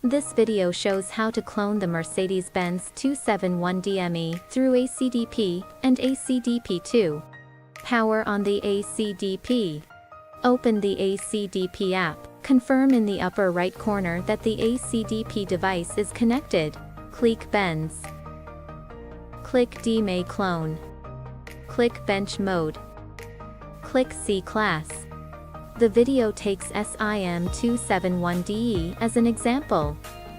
This video shows how to clone the Mercedes-Benz SIM271DE DME through ACDP and ACDP2. Power on the ACDP. Open the ACDP app. Confirm in the upper right corner that the ACDP device is connected. Click Benz. Click DME clone. Click Bench mode. Click C class. The video takes SIM271DE as an example.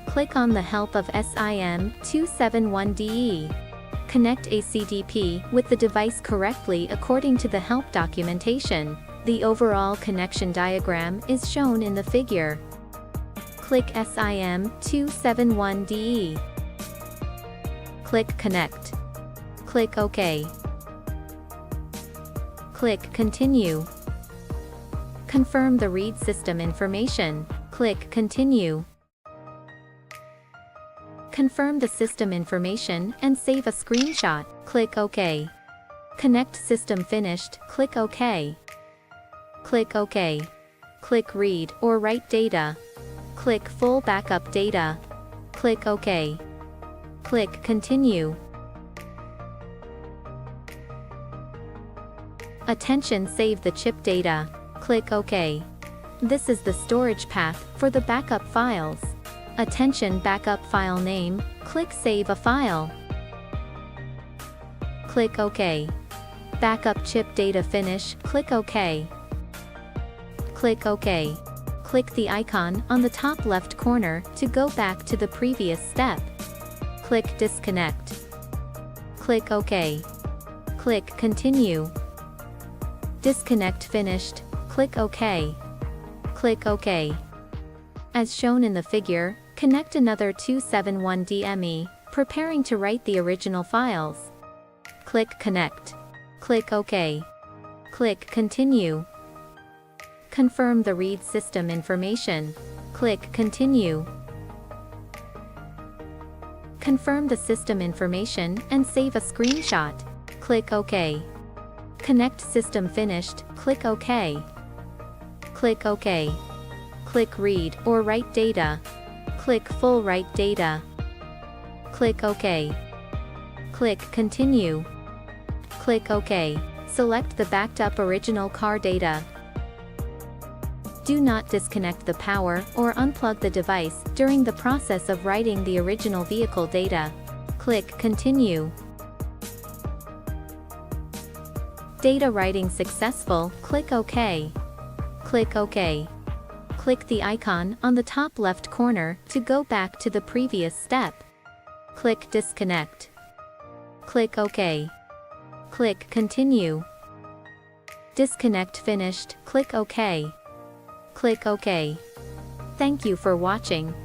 Click on the help of SIM271DE. Connect ACDP with the device correctly according to the help documentation. The overall connection diagram is shown in the figure. Click SIM271DE. Click Connect. Click OK. Click Continue. Confirm the read system information. Click Continue. Confirm the system information and save a screenshot. Click OK. Connect system finished. Click OK. Click OK. Click Read or Write data. Click Full Backup data. Click OK. Click Continue. Attention, save the chip data. Click OK. This is the storage path for the backup files. Attention, backup file name. Click Save a file. Click OK. Backup chip data finish. Click OK. Click OK. Click the icon on the top left corner to go back to the previous step. Click Disconnect. Click OK. Click Continue. Disconnect finished. Click OK. Click OK. As shown in the figure, connect another 271DE DME, preparing to write the original files. Click Connect. Click OK. Click Continue. Confirm the read system information. Click Continue. Confirm the system information and save a screenshot. Click OK. Connect system finished. Click OK. Click OK. Click Read or Write data. Click Full Write data. Click OK. Click Continue. Click OK. Select the backed up original car data. Do not disconnect the power or unplug the device during the process of writing the original vehicle data. Click Continue. Data writing successful. Click OK. Click OK. Click the icon on the top left corner to go back to the previous step. Click Disconnect. Click OK. Click Continue. Disconnect finished. Click OK. Click OK. Thank you for watching.